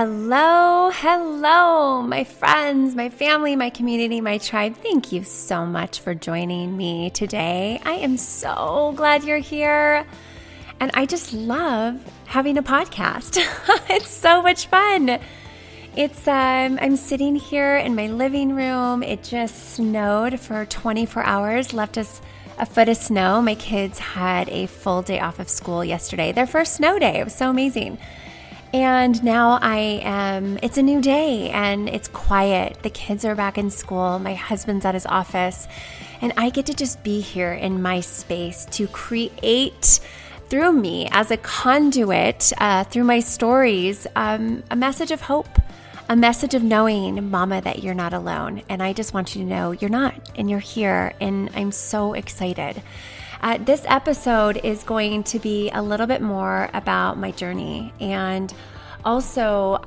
Hello, my friends, my family, my community, my tribe. Thank you so much for joining me today. I am so glad you're here. And I just love having a podcast. It's so much fun. I'm sitting here in my living room. It just snowed for 24 hours, left us a foot of snow. My kids had a full day off of school yesterday, their first snow day. It was so amazing. And now it's a new day and it's quiet. The kids are back in school. My husband's at his office and I get to just be here in my space to create through me as a conduit, through my stories, a message of hope, a message of knowing, Mama, that you're not alone. And I just want you to know you're not, and you're here. And I'm so excited. This episode is going to be a little bit more about my journey and also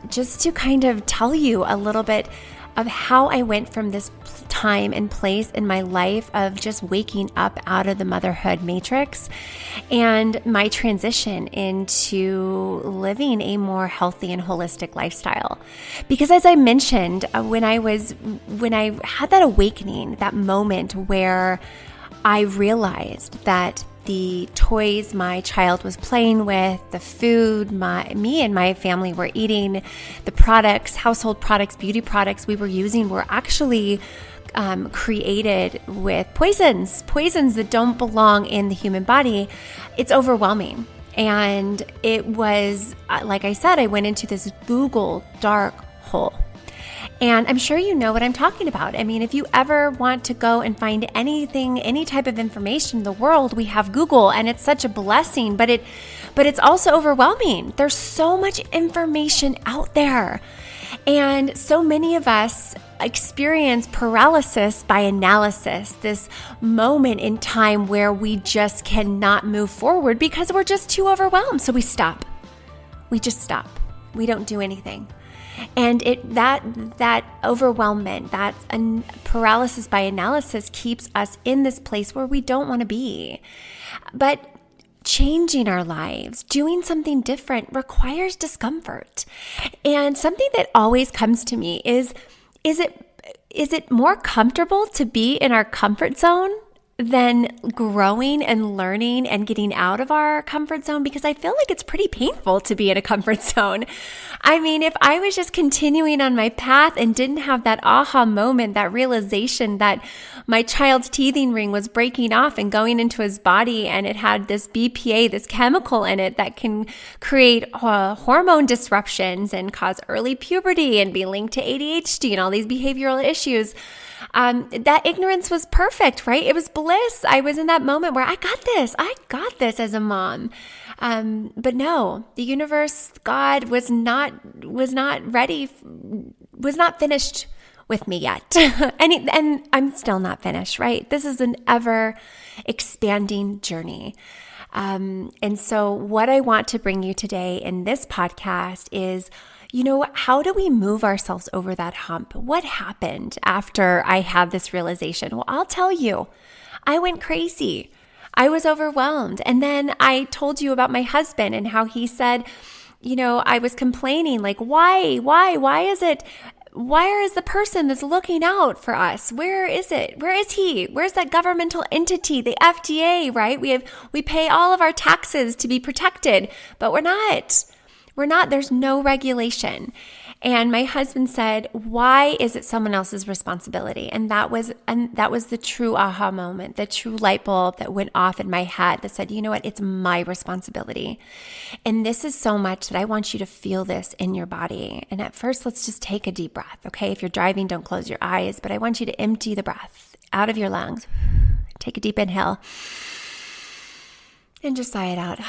just to kind of tell you a little bit of how I went from this time and place in my life of just waking up out of the motherhood matrix and my transition into living a more healthy and holistic lifestyle. Because as I mentioned, when I had that awakening, that moment where I realized that the toys my child was playing with, the food me and my family were eating, the products, household products, beauty products we were using were actually created with poisons that don't belong in the human body. It's overwhelming. And it was, like I said, I went into this Google dark hole. And I'm sure you know what I'm talking about. I mean, if you ever want to go and find anything, any type of information in the world, we have Google, and it's such a blessing, but it's also overwhelming. There's so much information out there. And so many of us experience paralysis by analysis, this moment in time where we just cannot move forward because we're just too overwhelmed. So we stop. We just stop. We don't do anything. And that overwhelmment, that paralysis by analysis keeps us in this place where we don't want to be. But changing our lives, doing something different requires discomfort. And something that always comes to me is it more comfortable to be in our comfort zone than growing and learning and getting out of our comfort zone? Because I feel like it's pretty painful to be in a comfort zone. I mean, if I was just continuing on my path and didn't have that aha moment, that realization that my child's teething ring was breaking off and going into his body, and it had this BPA, this chemical in it that can create hormone disruptions and cause early puberty and be linked to ADHD and all these behavioral issues. That ignorance was perfect, right? It was bliss. I was in that moment where I got this as a mom. But no, the universe, God was not ready, was not finished with me yet. and I'm still not finished, right? This is an ever expanding journey. And so what I want to bring you today in this podcast is, how do we move ourselves over that hump? What happened after I had this realization? Well, I'll tell you, I went crazy. I was overwhelmed. And then I told you about my husband and how he said, I was complaining, like, why is the person that's looking out for us? Where is it? Where is he? Where's that governmental entity, the FDA, right? We pay all of our taxes to be protected, but we're not. There's no regulation. And my husband said, why is it someone else's responsibility? And that was the true aha moment, the true light bulb that went off in my head that said, you know what? It's my responsibility. And this is so much that I want you to feel this in your body. And at first, let's just take a deep breath, okay? If you're driving, don't close your eyes, but I want you to empty the breath out of your lungs. Take a deep inhale and just sigh it out.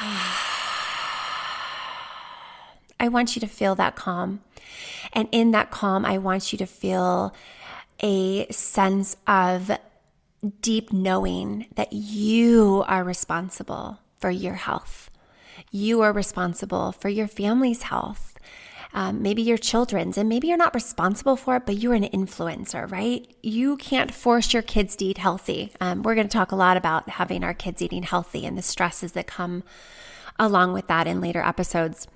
I want you to feel that calm. And in that calm, I want you to feel a sense of deep knowing that you are responsible for your health. You are responsible for your family's health, maybe your children's, and maybe you're not responsible for it, but you're an influencer, right? You can't force your kids to eat healthy. We're going to talk a lot about having our kids eating healthy and the stresses that come along with that in later episodes.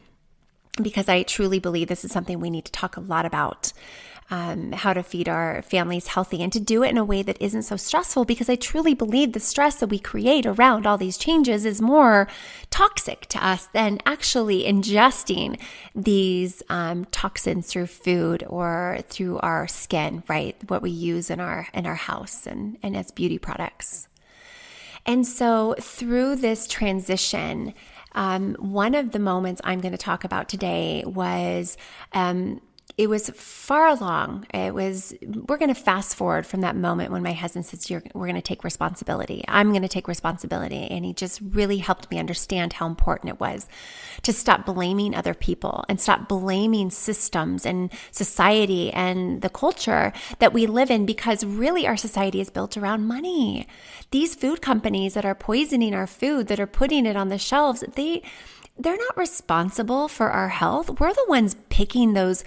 because I truly believe this is something we need to talk a lot about. How to feed our families healthy and to do it in a way that isn't so stressful, because I truly believe the stress that we create around all these changes is more toxic to us than actually ingesting these toxins through food or through our skin, right? What we use in our house and as beauty products. And so through this transition, one of the moments I'm going to talk about today was it was far along. We're going to fast forward from that moment when my husband says, we're going to take responsibility. I'm going to take responsibility. And he just really helped me understand how important it was to stop blaming other people and stop blaming systems and society and the culture that we live in, because really our society is built around money. These food companies that are poisoning our food, that are putting it on the shelves, they're not responsible for our health. We're the ones picking those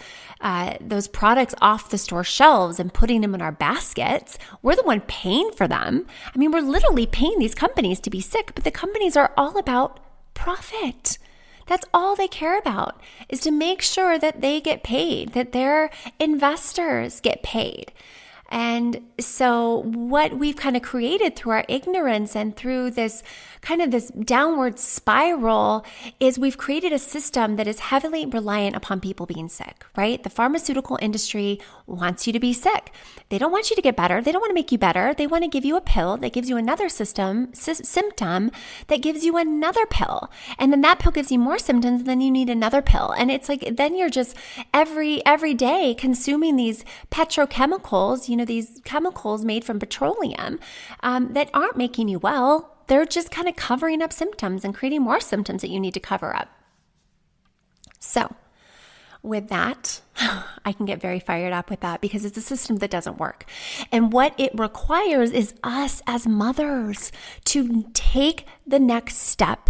products off the store shelves and putting them in our baskets. We're the one paying for them. I mean, we're literally paying these companies to be sick, but the companies are all about profit. That's all they care about, is to make sure that they get paid, that their investors get paid. And so what we've kind of created through our ignorance and through this kind of this downward spiral is we've created a system that is heavily reliant upon people being sick, right? The pharmaceutical industry wants you to be sick. They don't want you to get better. They don't want to make you better. They want to give you a pill that gives you another symptom that gives you another pill. And then that pill gives you more symptoms, and then you need another pill. And it's like, then you're just every day consuming these petrochemicals, these chemicals made from petroleum that aren't making you well. They're just kind of covering up symptoms and creating more symptoms that you need to cover up. So with that, I can get very fired up with that, because it's a system that doesn't work. And what it requires is us as mothers to take the next step,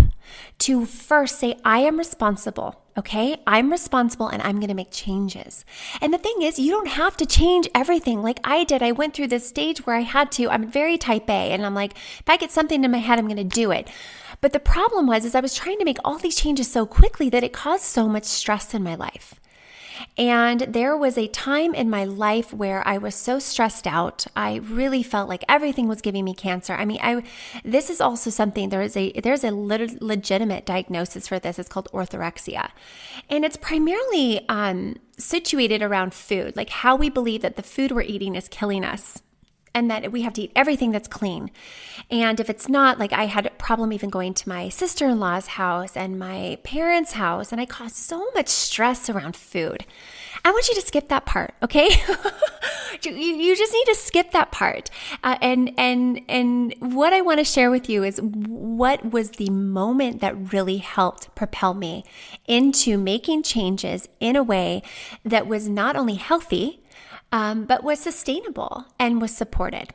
to first say, I am responsible. Okay, I'm responsible and I'm going to make changes. And the thing is, you don't have to change everything like I did. I went through this stage where I had to. I'm very type A, and I'm like, if I get something in my head, I'm going to do it. But the problem was I was trying to make all these changes so quickly that it caused so much stress in my life. And there was a time in my life where I was so stressed out. I really felt like everything was giving me cancer. I mean, this is also something, there's a legitimate diagnosis for this. It's called orthorexia. And it's primarily situated around food, like how we believe that the food we're eating is killing us, and that we have to eat everything that's clean. And if it's not, like I had a problem even going to my sister-in-law's house and my parents' house, and I caused so much stress around food. I want you to skip that part, okay? You just need to skip that part. And what I want to share with you is what was the moment that really helped propel me into making changes in a way that was not only healthy, but was sustainable and was supported.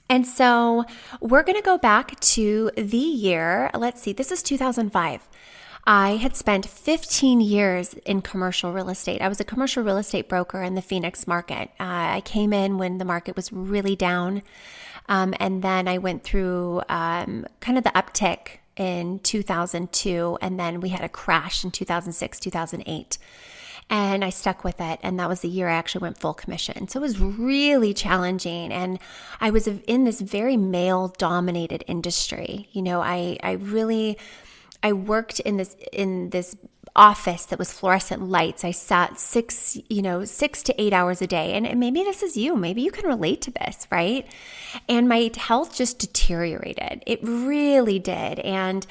And so we're going to go back to the year, let's see, this is 2005. I had spent 15 years in commercial real estate. I was a commercial real estate broker in the Phoenix market. I came in when the market was really down. And then I went through kind of the uptick in 2002. And then we had a crash in 2006, 2008. And I stuck with it. And that was the year I actually went full commission. So it was really challenging. And I was in this very male-dominated industry. I worked in this office that was fluorescent lights. I sat 6 to 8 hours a day. And maybe this is you. Maybe you can relate to this, right? And my health just deteriorated. It really did. And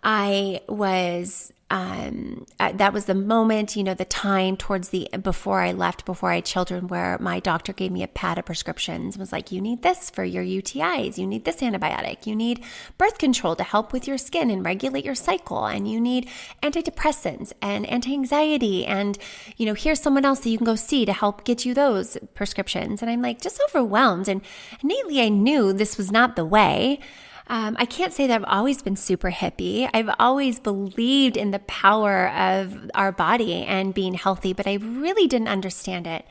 I was that was the moment, the time towards before I had children, where my doctor gave me a pad of prescriptions and was like, you need this for your UTIs, you need this antibiotic, you need birth control to help with your skin and regulate your cycle, and you need antidepressants and anti-anxiety, and here's someone else that you can go see to help get you those prescriptions. And I'm like just overwhelmed, and innately I knew this was not the way. I can't say that I've always been super hippie. I've always believed in the power of our body and being healthy, but I really didn't understand it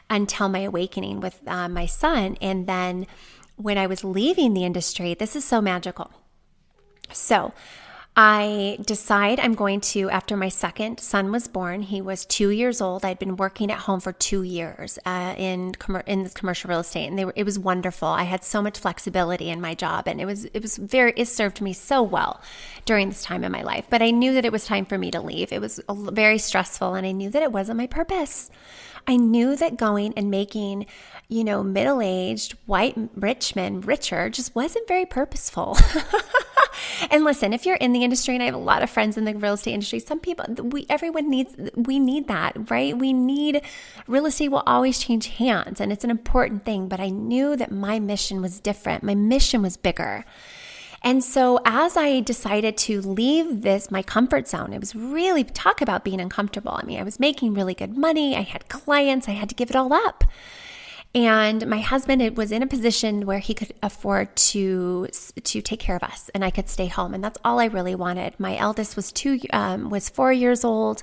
until my awakening with my son. And then when I was leaving the industry, this is so magical. So I decide I'm going to, after my second son was born, he was 2 years old. I'd been working at home for 2 years in this commercial real estate, and it was wonderful. I had so much flexibility in my job, and it served me so well during this time in my life. But I knew that it was time for me to leave. It was very stressful, and I knew that it wasn't my purpose. I knew that going and making, middle-aged white rich men richer just wasn't very purposeful. And listen, if you're in the industry, and I have a lot of friends in the real estate industry, we need that, right? Real estate will always change hands, and it's an important thing, but I knew that my mission was different. My mission was bigger. And so as I decided to leave my comfort zone, it was really, talk about being uncomfortable. I mean, I was making really good money. I had clients. I had to give it all up. And my husband was in a position where he could afford to take care of us, and I could stay home. And that's all I really wanted. My eldest was 4 years old.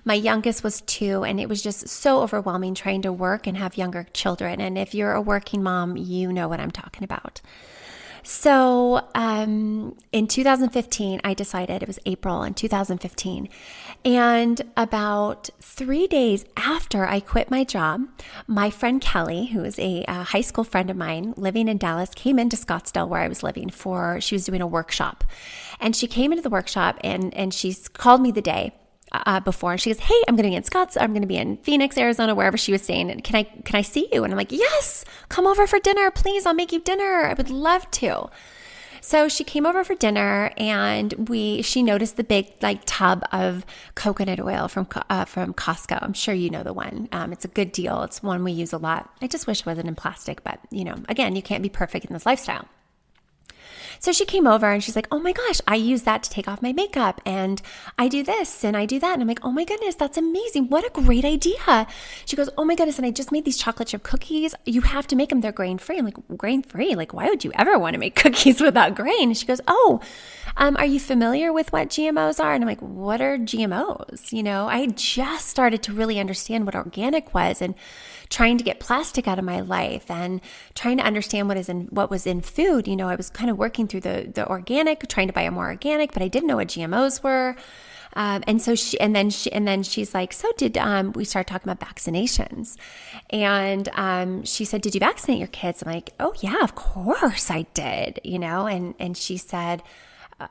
My youngest was 2, and it was just so overwhelming trying to work and have younger children. And if you're a working mom, you know what I'm talking about. So in 2015, I decided, it was April in 2015, and about 3 days after I quit my job, my friend Kelly, who is a high school friend of mine living in Dallas, came into Scottsdale where I was living she was doing a workshop. And she came into the workshop and she called me the day before, and she goes, "Hey, I'm going to be in I'm going to be in Phoenix, Arizona, wherever she was staying. And can I see you?" And I'm like, "Yes, come over for dinner, please. I'll make you dinner. I would love to." So she came over for dinner, and she noticed the big tub of coconut oil from Costco. I'm sure you know the one. It's a good deal. It's one we use a lot. I just wish it wasn't in plastic, but again, you can't be perfect in this lifestyle. So she came over and she's like, "Oh my gosh, I use that to take off my makeup, and I do this and I do that." And I'm like, "Oh my goodness, that's amazing. What a great idea." She goes, "Oh my goodness, and I just made these chocolate chip cookies. You have to make them. They're grain-free." I'm like, "Grain-free? Like, why would you ever want to make cookies without grain?" And she goes, "Oh, are you familiar with what GMOs are?" And I'm like, "What are GMOs?" I just started to really understand what organic was, and trying to get plastic out of my life, and trying to understand what was in food. I was kind of working through the organic, trying to buy a more organic, but I didn't know what GMOs were. And then she's like, "So we started talking about vaccinations." And she said, "Did you vaccinate your kids?" I'm like, "Oh yeah, of course I did." And she said,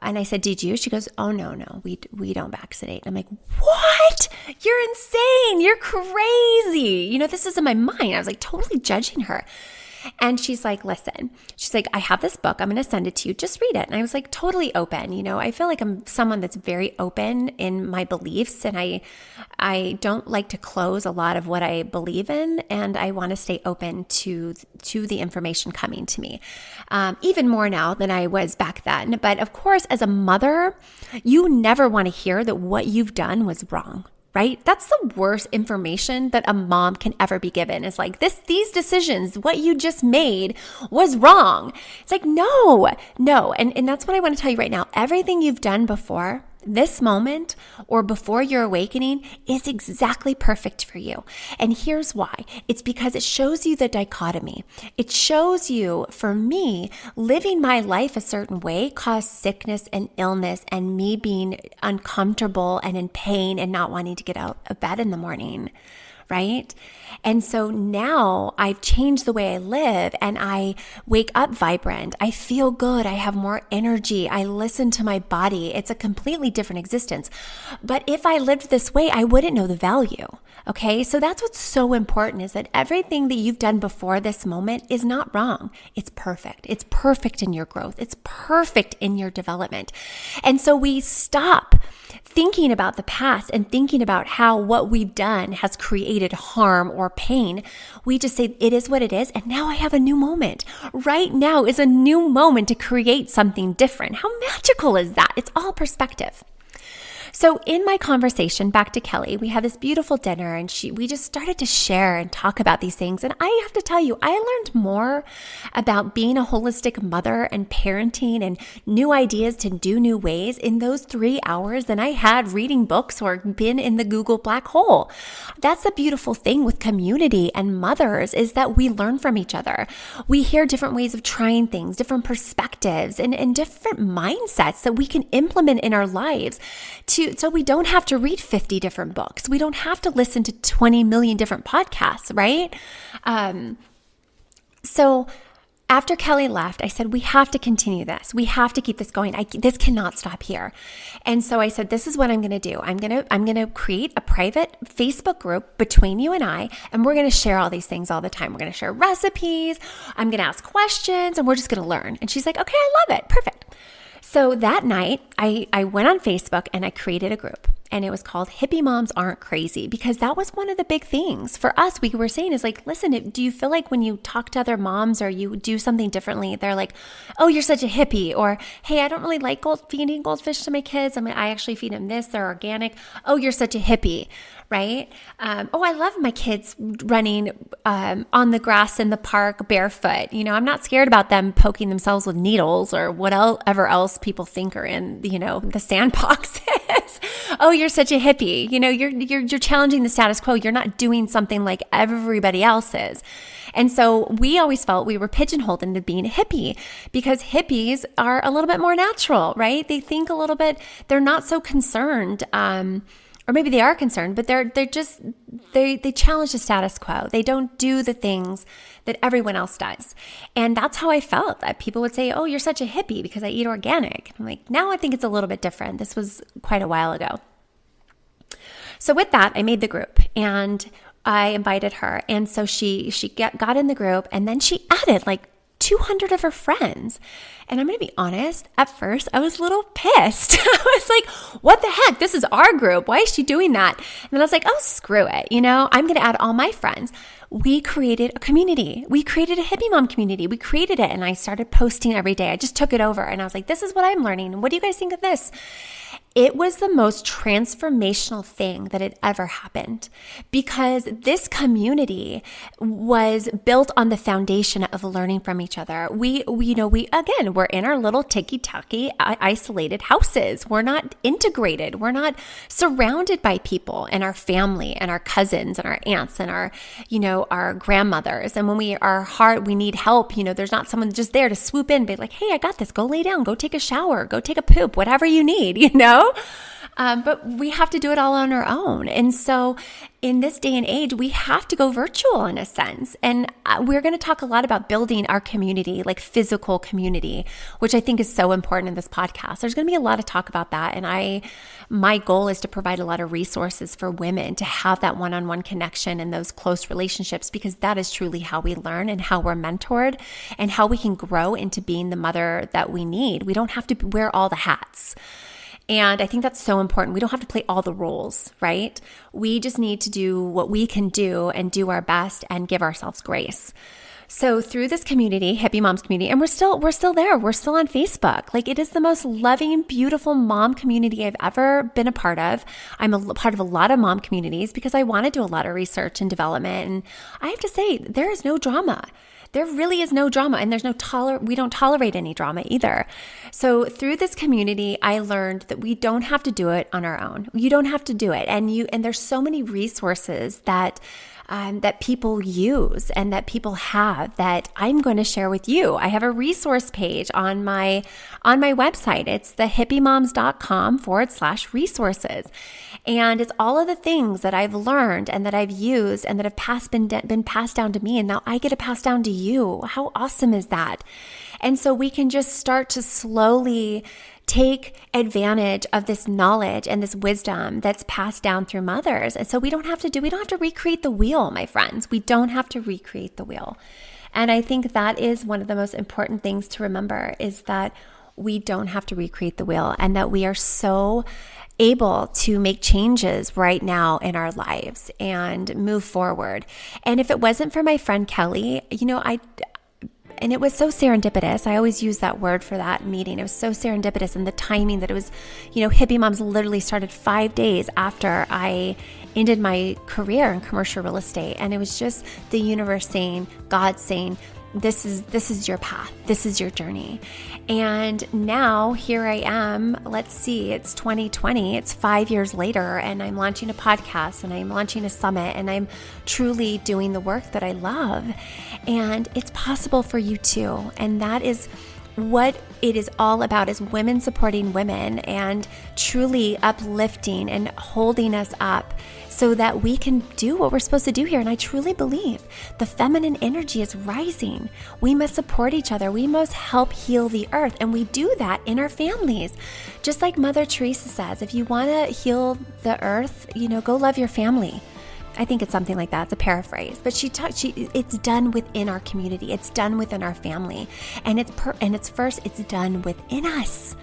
and I said, "Did you?" She goes, "Oh, no, we don't vaccinate." And I'm like, "What? You're insane. You're crazy." This is in my mind. I was like totally judging her. And she's like, "Listen," she's like, "I have this book. I'm going to send it to you. Just read it." And I was like totally open. I feel like I'm someone that's very open in my beliefs, and I don't like to close a lot of what I believe in, and I want to stay open to the information coming to me, even more now than I was back then. But of course, as a mother, you never want to hear that what you've done was wrong. Right? That's the worst information that a mom can ever be given. Is like, these decisions, what you just made was wrong. It's like, no. And that's what I want to tell you right now. Everything you've done before this moment or before your awakening is exactly perfect for you. And here's why. It's because it shows you the dichotomy. It shows you, for me, living my life a certain way caused sickness and illness and me being uncomfortable and in pain and not wanting to get out of bed in the morning. Right? And so now I've changed the way I live, and I wake up vibrant. I feel good. I have more energy. I listen to my body. It's a completely different existence. But if I lived this way, I wouldn't know the value. Okay? So that's what's so important, is that everything that you've done before this moment is not wrong. It's perfect. It's perfect in your growth. It's perfect in your development. And so we stop thinking about the past and thinking about how what we've done has created harm or pain. We just say, it is what it is, and now I have a new moment. Right now is a new moment to create something different. How magical is that? It's all perspective. So in my conversation back to Kelly, we had this beautiful dinner and we just started to share and talk about these things. And I have to tell you, I learned more about being a holistic mother and parenting and new ideas to do new ways in those 3 hours than I had reading books or been in the Google black hole. That's the beautiful thing with community and mothers, is that we learn from each other. We hear different ways of trying things, different perspectives, and different mindsets that we can implement in our lives so we don't have to read 50 different books. We don't have to listen to 20 million different podcasts, right? So after Kelly left, I said, we have to continue this. We have to keep this going. This cannot stop here. And so I said, this is what I'm going to do. I'm going to create a private Facebook group between you and we're going to share all these things all the time. We're going to share recipes. I'm going to ask questions, and we're just going to learn. And she's like, okay, I love it. Perfect. So that night, I went on Facebook and I created a group, and it was called Hippie Moms Aren't Crazy, because that was one of the big things for us. We were saying is like, listen, do you feel like when you talk to other moms or you do something differently, they're like, oh, you're such a hippie, or hey, I don't really like feeding goldfish to my kids. I actually feed them this, they're organic. Oh, you're such a hippie, right? Oh, I love my kids running on the grass in the park barefoot. I'm not scared about them poking themselves with needles or whatever else people think are in, the sandboxes. Oh, you're such a hippie. You're challenging the status quo. You're not doing something like everybody else is. And so we always felt we were pigeonholed into being a hippie, because hippies are a little bit more natural, right? They think a little bit, they're not so concerned, or maybe they are concerned, but they challenge the status quo. They don't do the things that everyone else does. And that's how I felt, that people would say, oh, you're such a hippie because I eat organic. I'm like, now I think it's a little bit different. This was quite a while ago. So with that, I made the group and I invited her. And so she got in the group, and then she added like 200 of her friends. And I'm going to be honest, at first I was a little pissed. I was like, what the heck? This is our group. Why is she doing that? And then I was like, oh, screw it. I'm going to add all my friends. We created a community. We created a Hippie Mom community. We created it, and I started posting every day. I just took it over and I was like, this is what I'm learning. What do you guys think of this? It was the most transformational thing that had ever happened, because this community was built on the foundation of learning from each other. We're in our little ticky-tacky, isolated houses. We're not integrated. We're not surrounded by people and our family and our cousins and our aunts and our grandmothers. And when we need help, there's not someone just there to swoop in and be like, hey, I got this. Go lay down, go take a shower, go take a poop, whatever you need, But we have to do it all on our own. And so in this day and age, we have to go virtual in a sense. And we're going to talk a lot about building our community, like physical community, which I think is so important in this podcast. There's going to be a lot of talk about that. And my goal is to provide a lot of resources for women to have that one-on-one connection and those close relationships, because that is truly how we learn and how we're mentored and how we can grow into being the mother that we need. We don't have to wear all the hats. And I think that's so important. We don't have to play all the roles, right? We just need to do what we can do and do our best and give ourselves grace. So through this community, Hippie Moms community, and we're still there. We're still on Facebook. Like, it is the most loving, beautiful mom community I've ever been a part of. I'm a part of a lot of mom communities because I want to do a lot of research and development. And I have to say, there is no drama. There really is no drama, and we don't tolerate any drama either. So through this community, I learned that we don't have to do it on our own. You don't have to do it. And there's so many resources that people use and that people have that I'm going to share with you. I have a resource page on my website. It's thehippiemoms.com/resources. And it's all of the things that I've learned and that I've used and that have been passed down to me. And now I get to pass down to you. How awesome is that? And so we can just start to slowly take advantage of this knowledge and this wisdom that's passed down through mothers. And so we don't have to recreate the wheel, my friends. We don't have to recreate the wheel. And I think that is one of the most important things to remember, is that we don't have to recreate the wheel, and that we are so able to make changes right now in our lives and move forward. And if it wasn't for my friend Kelly, And it was so serendipitous. I always use that word for that meeting. It was so serendipitous, and the timing that it was, Hippie Moms literally started 5 days after I ended my career in commercial real estate. And it was just the universe saying, God saying, this is your path. This is your journey. And now here I am. Let's see, it's 2020. It's 5 years later, and I'm launching a podcast, and I'm launching a summit, and I'm truly doing the work that I love. And it's possible for you too. And that is what it is all about, is women supporting women and truly uplifting and holding us up so that we can do what we're supposed to do here. And I truly believe the feminine energy is rising. We must support each other. We must help heal the earth. And we do that in our families. Just like Mother Teresa says, if you want to heal the earth, go love your family. I think it's something like that. It's a paraphrase, but it's done within our community. It's done within our family, and it's done within us.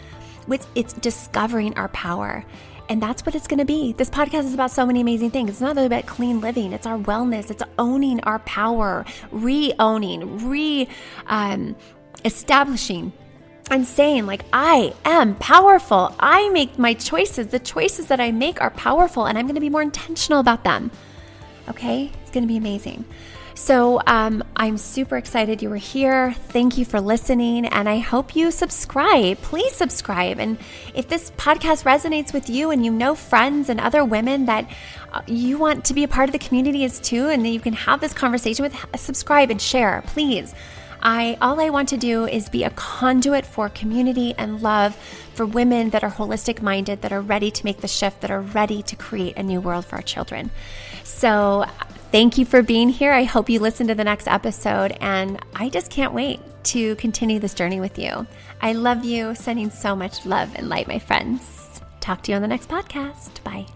It's discovering our power, and that's what it's going to be. This podcast is about so many amazing things. It's not only about clean living. It's our wellness. It's owning our power, establishing. And saying, like, I am powerful. I make my choices. The choices that I make are powerful, and I'm going to be more intentional about them. Okay? It's going to be amazing. So I'm super excited you were here. Thank you for listening, and I hope you subscribe. Please subscribe. And if this podcast resonates with you, and you know friends and other women that you want to be a part of the community as too, and that you can have this conversation with, subscribe and share, please. All I want to do is be a conduit for community and love for women that are holistic minded, that are ready to make the shift, that are ready to create a new world for our children. So thank you for being here. I hope you listen to the next episode, and I just can't wait to continue this journey with you. I love you. Sending so much love and light, my friends. Talk to you on the next podcast. Bye.